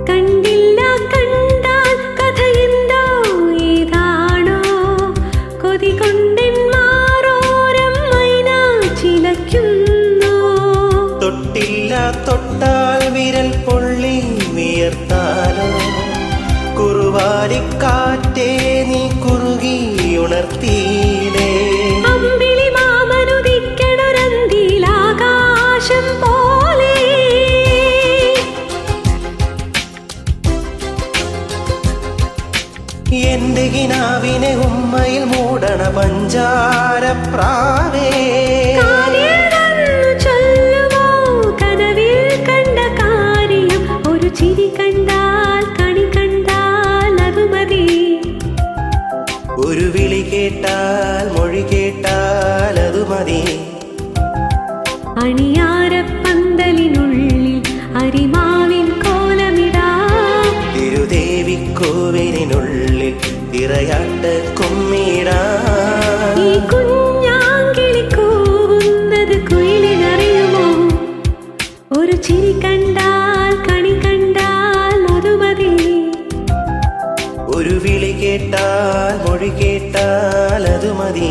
കണ്ടില്ല കണ്ടാൽ കഥയെന്തോ ഏതാണോ കൊതി കൊണ്ടെന്മാരോരം മൈന ചിലയ്ക്കുന്നു. തൊട്ടില്ല തൊട്ടാൽ വിരൽ പൊള്ളി വിയർത്താലോ കുറുവാലിക്കാറ്റേ നീ കുറുകി ഉണർത്തീലേ. അമ്പിളി മാമനുദിക്കണൊരന്തിയിലാകാശം പോലെ എന്റെ കിനാവിനെ ഉമ്മയിൽ മൂടണ പഞ്ചാരപ്രാവേ. ചൊല്ലുമോ കനവിൽ കണ്ട കാര്യം ഒരു ചിരി കണ്ടാൽ കണി കണ്ടാൽ അത് മതി. ഒരു വിളി കേട്ടാൽ മൊഴി കേട്ടാൽ അത് മതി. അണിയാരപ്പന്തലിനുള്ളിൽ അരിമാവിൻ കോലമിടാം. തിരുദേവിക്കോവിലിനുള്ളിൽ തിറയാട്ട കുമ്മിടാം. ഈ കുഞ്ഞാങ്കിളി കൂവുന്നത് കുയിലിനറിയുമോ? ഒരു ചിരി കണ്ടാൽ കണി കണ്ടാൽ അത് മതി. ഒരു വിളി കേട്ടാൽ മൊഴി കേട്ടാൽ അത് മതി.